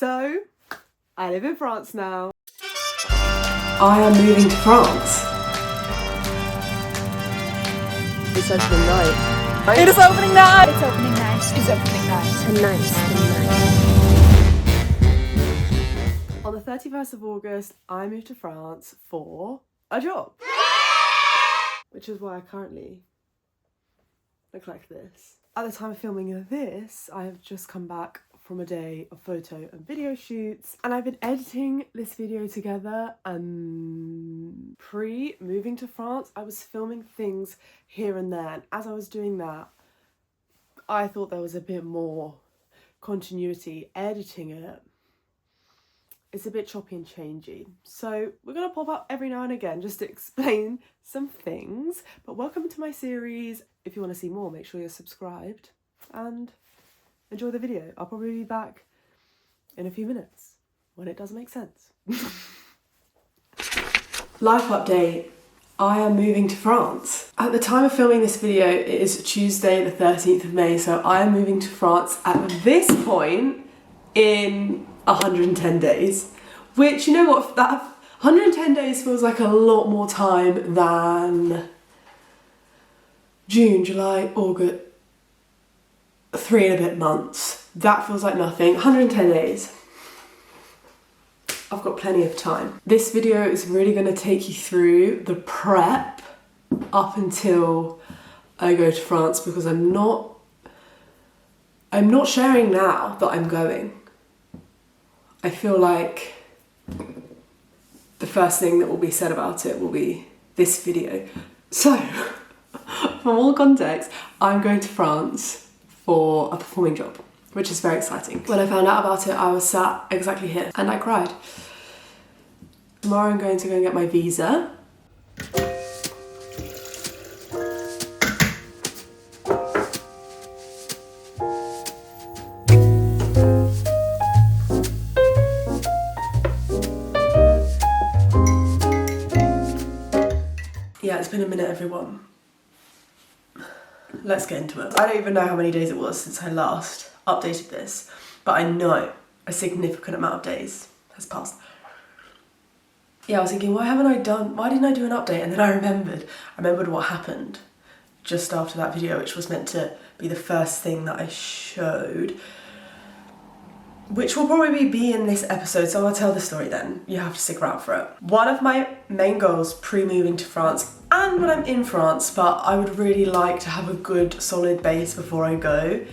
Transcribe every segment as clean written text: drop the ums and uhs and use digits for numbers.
So, I live in France now. I am moving to France. It's opening night. It is opening night! It's opening night. It's opening night. Nice. On the 31st of August, I moved to France for a job. Which is why I currently look like this. At the time of filming this, I have just come back from a day of photo and video shoots, and I've been editing this video together. And pre-moving to France, I was filming things here and there, and as I was doing that, I thought there was a bit more continuity. Editing it, it's a bit choppy and changey, so we're gonna pop up every now and again just to explain some things. But welcome to my series. If you want to see more, make sure you're subscribed and enjoy the video. I'll probably be back in a few minutes when it does make sense. Life update. I am moving to France. At the time of filming this video, it is Tuesday the 13th of May, so I am moving to France at this point in 110 days. Which, you know what, that 110 days feels like a lot more time than June, July, August, 3 and a bit months. That feels like nothing. 110 days. I've got plenty of time. This video is really going to take you through the prep up until I go to France, because I'm not sharing now that I'm going. I feel like the first thing that will be said about it will be this video. So, for all context, I'm going to France for a performing job, which is very exciting. When I found out about it, I was sat exactly here and I cried. Tomorrow I'm going to go and get my visa. Yeah, it's been a minute, everyone. Let's get into it. I don't even know how many days it was since I last updated this, but I know a significant amount of days has passed. Yeah, I was thinking, why didn't I do an update? And then I remembered what happened just after that video, which was meant to be the first thing that I showed, which will probably be in this episode, so I'll tell the story then. You have to stick around for it. One of my main goals pre-moving to France, and when I'm in France, but I would really like to have a good solid base before I go,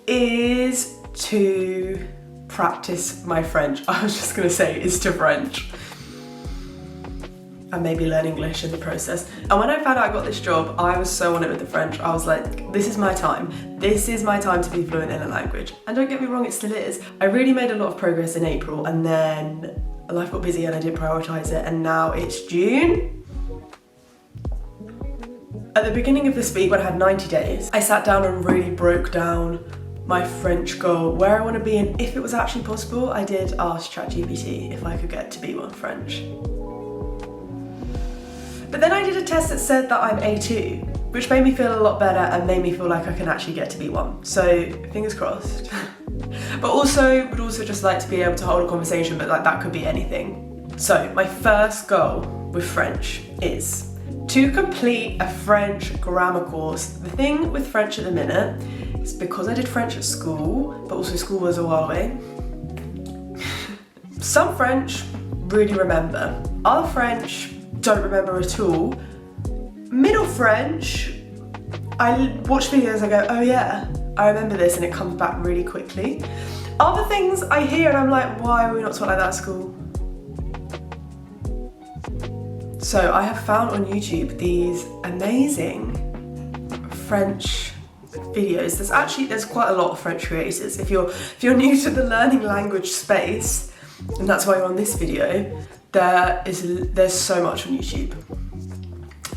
is to practice my French. I was just gonna say is to French. And maybe learn English in the process. And when I found out I got this job, I was so on it with the French. I was like, this is my time. This is my time to be fluent in a language. And don't get me wrong, it still is. I really made a lot of progress in April, and then life got busy and I didn't prioritize it, and now it's June. At the beginning of this week, when I had 90 days, I sat down and really broke down my French goal, where I want to be, and if it was actually possible. I did ask ChatGPT if I could get to B1 French. But then I did a test that said that I'm A2, which made me feel a lot better and made me feel like I can actually get to B1. So fingers crossed. But also, would also just like to be able to hold a conversation, but like that could be anything. So my first goal with French is to complete a French grammar course. The thing with French at the minute is, because I did French at school, but also school was a while away, some French really remember, other French don't remember at all. Middle French, I watch videos, I go, oh yeah, I remember this, and it comes back really quickly. Other things I hear and I'm like, why are we not taught like that at school? So I have found on YouTube these amazing French videos. There's quite a lot of French creators. If you're new to the learning language space, and that's why you're on this video, there's so much on YouTube.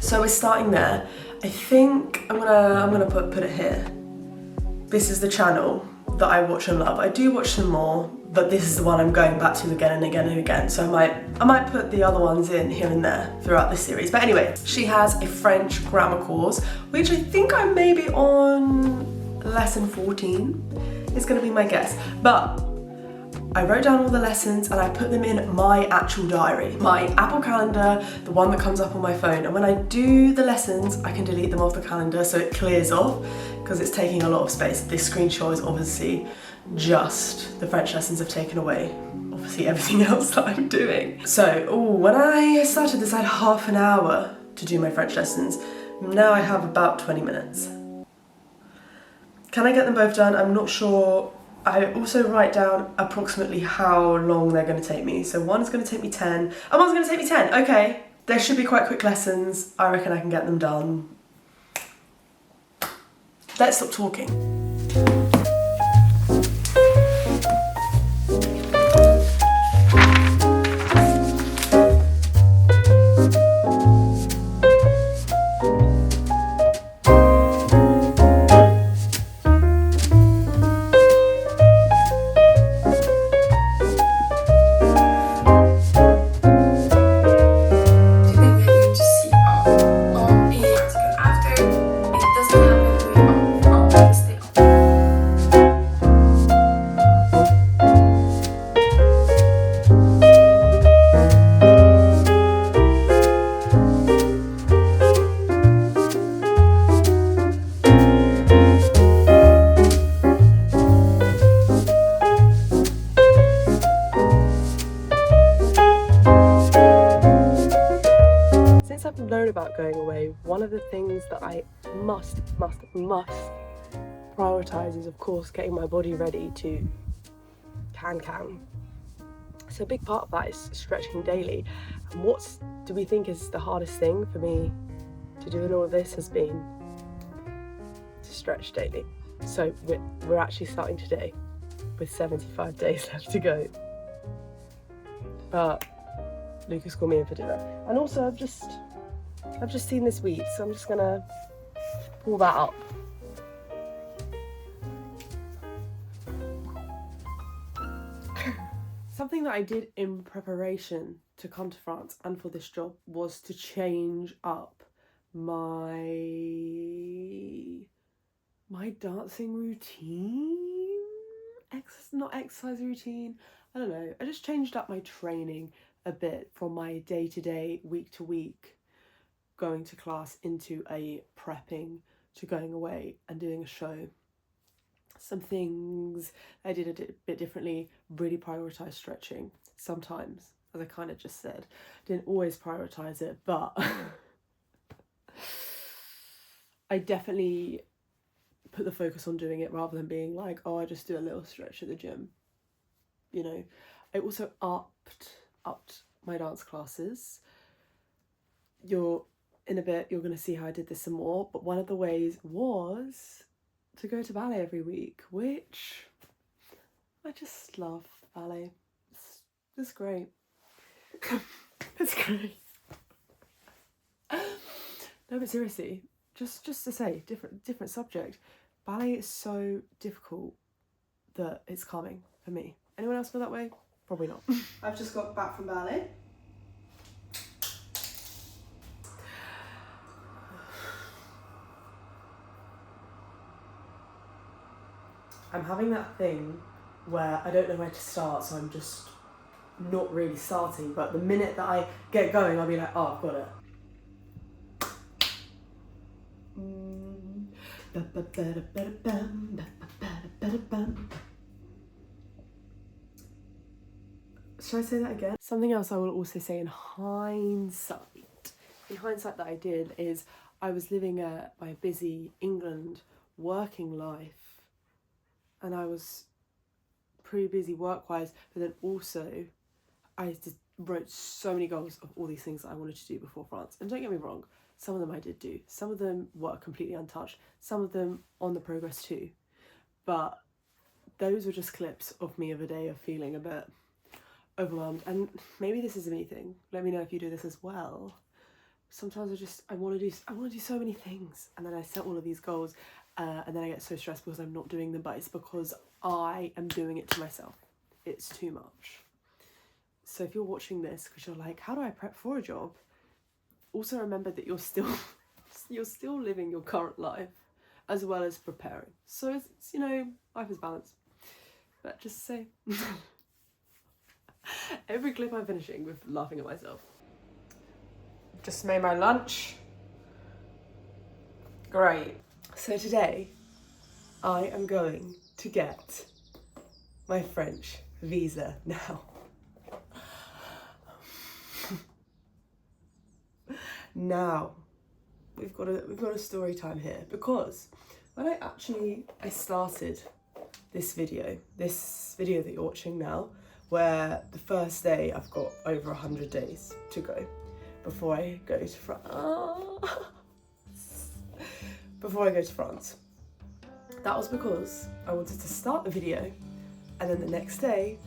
So we're starting there. I think I'm gonna put it here. This is the channel that I watch and love. I do watch some more, but this is the one I'm going back to again and again and again. So I might put the other ones in here and there throughout this series. But anyway, she has a French grammar course, which I think I'm maybe on lesson 14 is gonna be my guess. But I wrote down all the lessons and I put them in my actual diary, my Apple calendar, the one that comes up on my phone. And when I do the lessons, I can delete them off the calendar so it clears off because it's taking a lot of space. This screenshot is obviously just the French lessons have taken away obviously everything else that I'm doing. So, when I started this, I had half an hour to do my French lessons. Now I have about 20 minutes. Can I get them both done? I'm not sure. I also write down approximately how long they're going to take me. So one's going to take me 10 and one's going to take me 10. Okay, there should be quite quick lessons. I reckon I can get them done. Let's stop talking. About going away, one of the things that I must prioritize is of course getting my body ready to Cancan. So a big part of that is stretching daily. And what do we think is the hardest thing for me to do in all of this has been to stretch daily. So we're actually starting today with 75 days left to go. But Lucas called me in for dinner. And also I've just seen this week, so I'm just gonna pull that up. Something that I did in preparation to come to France and for this job was to change up my dancing routine? Not exercise routine, I don't know. I just changed up my training a bit from my day-to-day, week-to-week going to class into a prepping to going away and doing a show. Some things I did a bit differently, really prioritise stretching sometimes, as I kind of just said. Didn't always prioritise it, but I definitely put the focus on doing it rather than being like, oh, I just do a little stretch at the gym. You know, I also upped my dance classes. In a bit, you're going to see how I did this some more, but one of the ways was to go to ballet every week, which I just love ballet. It's great. It's great. No, but seriously, just to say, different subject. Ballet is so difficult that it's calming for me. Anyone else feel that way? Probably not. I've just got back from ballet. I'm having that thing where I don't know where to start, so I'm just not really starting, but the minute that I get going, I'll be like, oh, I've got it. Should I say that again? Something else I will also say in hindsight that I did is I was living my busy England working life, and I was pretty busy work-wise, but then also I just wrote so many goals of all these things that I wanted to do before France. And don't get me wrong, some of them I did do. Some of them were completely untouched. Some of them on the progress too. But those were just clips of me of a day of feeling a bit overwhelmed. And maybe this is a me thing. Let me know if you do this as well. Sometimes I want to do so many things, and then I set all of these goals, and then I get so stressed because I'm not doing them, but it's because I am doing it to myself. It's too much. So if you're watching this because you're like, how do I prep for a job? Also remember that you're still living your current life as well as preparing. So it's life is balanced. But just say Every clip I'm finishing with laughing at myself. Just made my lunch. Great. So today, I am going to get my French visa now. Now, we've got a story time here, because when I started this video that you're watching now, where the first day I've got over 100 days to go before I go to France. That was because I wanted to start the video, and then the next day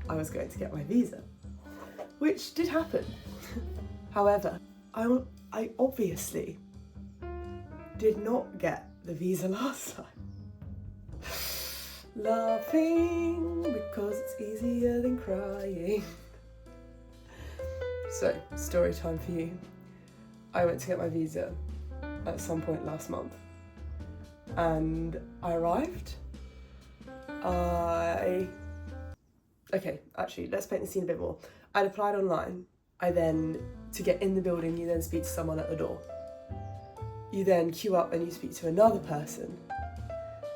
I was going to get my visa, which did happen. However, I obviously did not get the visa last time. Laughing because it's easier than crying. So, story time for you. I went to get my visa at some point last month, and I arrived. Okay, actually, let's paint the scene a bit more. I'd applied online. To get in the building, you then speak to someone at the door. You then queue up and you speak to another person.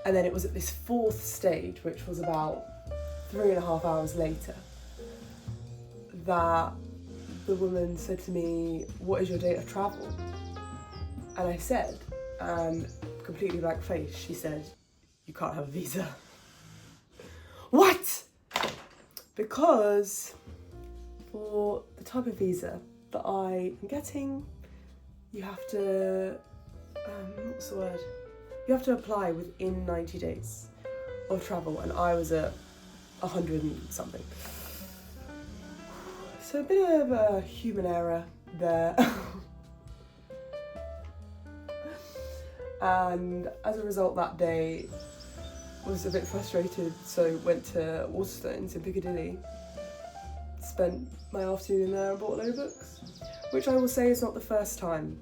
And then it was at this fourth stage, which was about 3.5 hours later, that the woman said to me, "What is your date of travel?" And I said, and completely blank face, she said, "You can't have a visa." What? Because for the type of visa that I am getting, you have to, what's the word? You have to apply within 90 days of travel, and I was at 100 and something. So a bit of a human error there. And as a result, that day was a bit frustrated, so went to Waterstones in Piccadilly, spent my afternoon in there and bought a load of books, which I will say is not the first time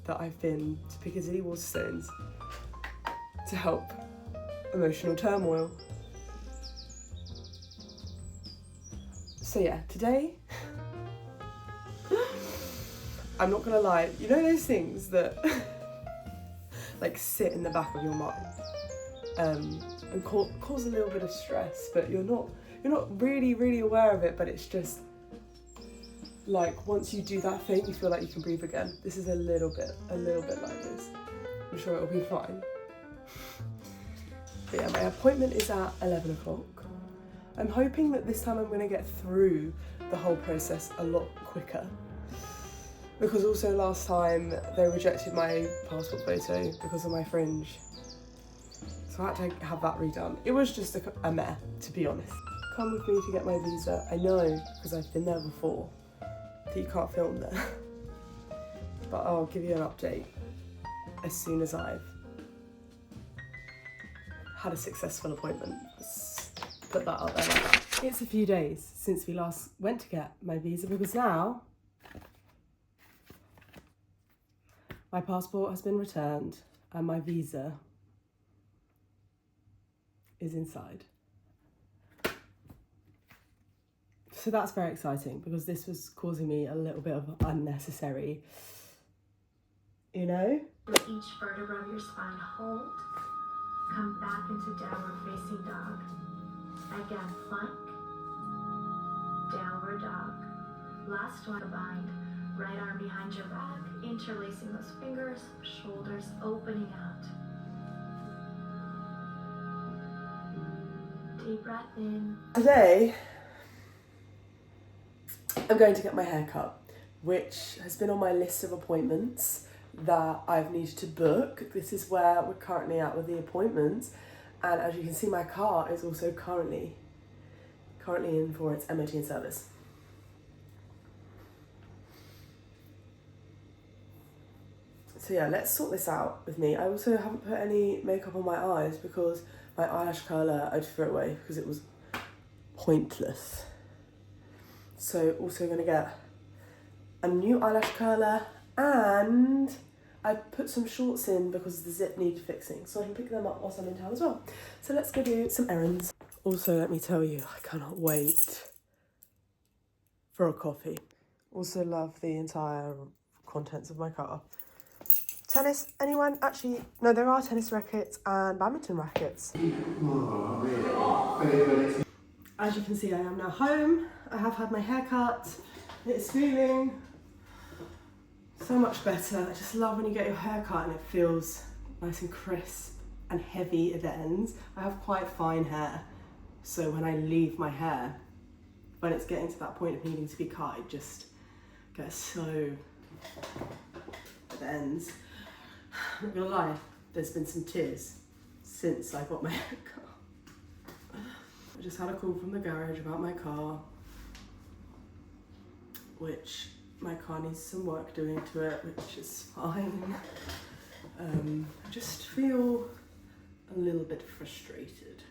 that I've been to Piccadilly Waterstones to help emotional turmoil. So yeah, today, I'm not gonna lie, you know those things that like sit in the back of your mind and cause a little bit of stress, but you're not really aware of it, but it's just like once you do that thing, you feel like you can breathe again. This is a little bit like this. I'm sure it'll be fine. But yeah, my appointment is at 11 o'clock. I'm hoping that this time I'm going to get through the whole process a lot quicker. Because also last time they rejected my passport photo because of my fringe. So I had to have that redone. It was just a meh, to be honest. Come with me to get my visa. I know, because I've been there before, that you can't film there. But I'll give you an update as soon as I've had a successful appointment. Let's put that out there like that. It's a few days since we last went to get my visa, because now my passport has been returned and my visa is inside. So that's very exciting, because this was causing me a little bit of unnecessary, you know? With each vertebra of your spine, hold. Come back into downward facing dog. Again, plank. Downward dog. Last one, bind. Right arm behind your back, interlacing those fingers, shoulders opening out. Deep breath in. Today, I'm going to get my hair cut, which has been on my list of appointments that I've needed to book. This is where we're currently at with the appointments, and as you can see, my car is also currently in for its MOT and service. So yeah, let's sort this out with me. I also haven't put any makeup on my eyes because my eyelash curler I just threw it away because it was pointless. So also gonna get a new eyelash curler, and I put some shorts in because the zip needed fixing, so I can pick them up whilst I'm in town as well. So let's go do some errands. Also, let me tell you, I cannot wait for a coffee. Also love the entire contents of my car. Tennis, anyone? Actually, no, there are tennis rackets and badminton rackets. As you can see, I am now home. I have had my hair cut. It's feeling so much better. I just love when you get your hair cut and it feels nice and crisp and heavy at the ends. I have quite fine hair, so when I leave my hair, when it's getting to that point of needing to be cut, it just gets so at the ends. I'm not gonna lie, there's been some tears since I got my hair cut. I just had a call from the garage about my car, which my car needs some work doing to it, which is fine. I just feel a little bit frustrated.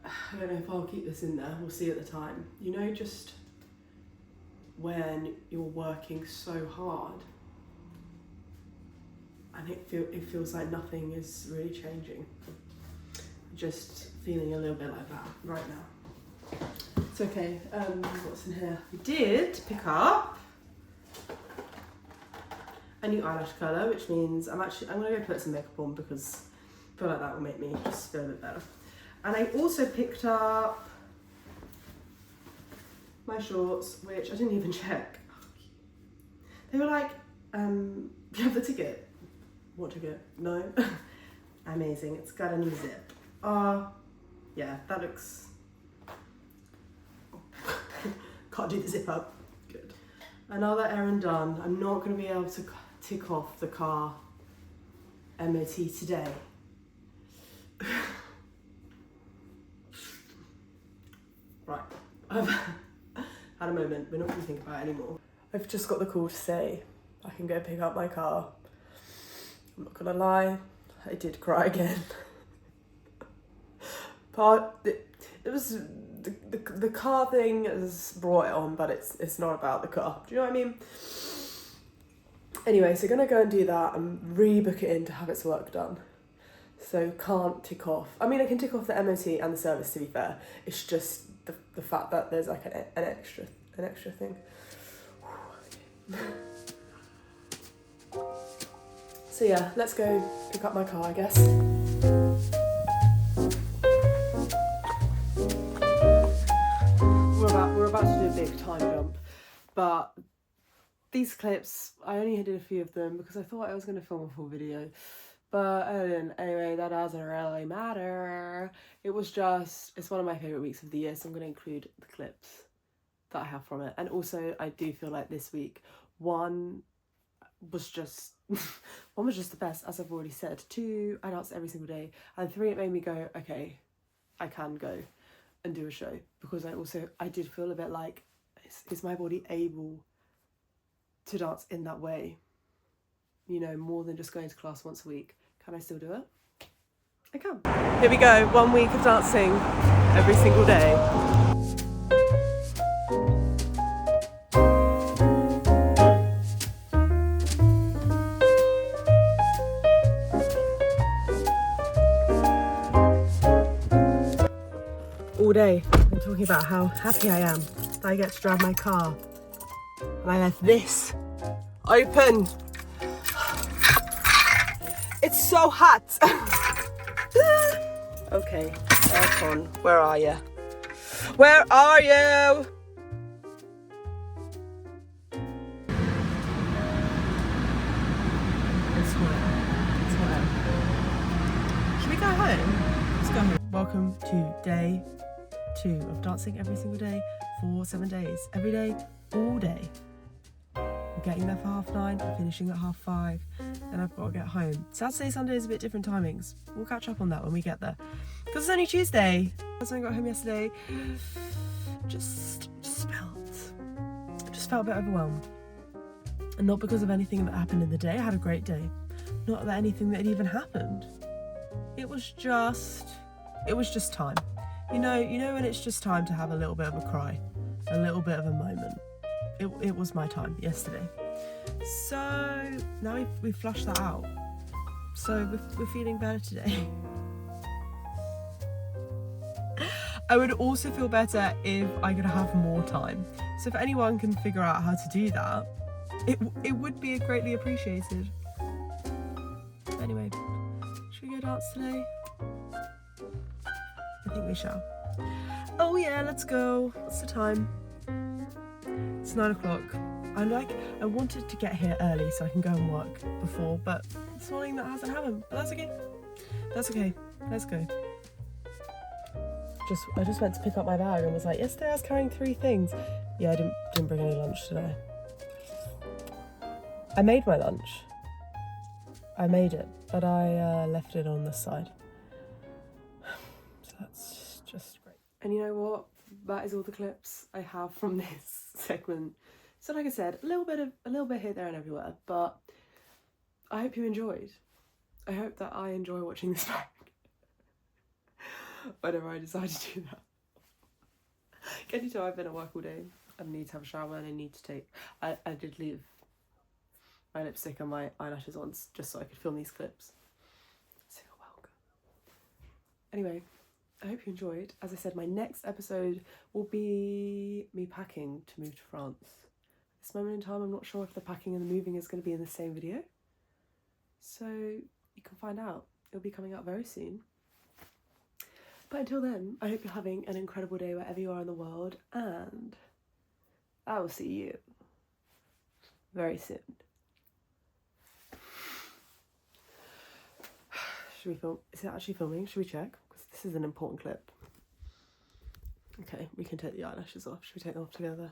I don't know if I'll keep this in there, we'll see at the time. You know, just when you're working so hard and it feels like nothing is really changing. Just feeling a little bit like that right now. It's okay, what's in here? We did pick up a new eyelash colour, which means I'm gonna go put some makeup on because I feel like that will make me just feel a bit better. And I also picked up my shorts, which I didn't even check. They were like, do you have the ticket? What ticket? No? Amazing, it's got a new zip. Yeah, that looks... Can't do the zip up. Good. Another errand done. I'm not going to be able to tick off the car MOT today. Right, I've had a moment. We're not going to think about it anymore. I've just got the call to say I can go pick up my car. I'm not going to lie, I did cry again. It was the car thing has brought it on, but it's not about the car. Do you know what I mean? Anyway, so gonna go and do that and rebook it in to have its work done. So can't tick off. I mean, I can tick off the MOT and the service, to be fair. It's just the fact that there's like an extra thing. So yeah, let's go pick up my car, I guess. We're about to do a big time jump, but these clips, I only did a few of them because I thought I was going to film a full video, but I didn't. Anyway, that doesn't really matter. It's one of my favourite weeks of the year, so I'm going to include the clips that I have from it. And also, I do feel like this week, one was just the best, as I've already said. 2, I danced every single day, and 3, it made me go, okay, I can go and do a show, because I did feel a bit like, is my body able to dance in that way, you know, more than just going to class once a week? Can I still do it? I can. Here we go, 1 week of dancing every single day. All day I'm talking about how happy I am that I get to drive my car, and I left this open. It's so hot. Okay, aircon, where are you? Where are you? It's hot. Should we go home? Let's go home. Welcome to day 2 of dancing every single day for 7 days. Every day, all day. I'm getting there for 9:30, I'm finishing at 5:30, then I've got to get home. Saturday, Sunday is a bit different timings. We'll catch up on that when we get there, because it's only Tuesday. As I got home yesterday, just felt a bit overwhelmed. And not because of anything that happened in the day. I had a great day. Not that anything that had even happened. It was just time. You know when it's just time to have a little bit of a cry, a little bit of a moment. It was my time yesterday. So now we've flushed that out. So we're feeling better today. I would also feel better if I could have more time. So if anyone can figure out how to do that, it would be greatly appreciated. Anyway, should we go dance today? I think we shall. Oh yeah, let's go. What's the time? It's 9 o'clock. I wanted to get here early so I can go and work before, but this morning that hasn't happened. But that's okay. That's okay. Let's go. I just went to pick up my bag and was like, yesterday I was carrying 3 things. Yeah, I didn't bring any lunch today. I made my lunch. I made it, but I left it on this side. So that's just great. And you know what? That is all the clips I have from this segment. So like I said, a little bit here, there and everywhere, but I hope you enjoyed. I hope that I enjoy watching this back whenever I decide to do that. Can you tell I've been at work all day? I need to have a shower and I need to take... I did leave my lipstick and my eyelashes on just so I could film these clips. So you're welcome. Anyway, I hope you enjoyed. As I said, my next episode will be me packing to move to France. At this moment in time, I'm not sure if the packing and the moving is going to be in the same video. So you can find out. It'll be coming out very soon. But until then, I hope you're having an incredible day wherever you are in the world, and I will see you very soon. Should we film? Is it actually filming? Should we check? Because this is an important clip. Okay, we can take the eyelashes off. Should we take them off together?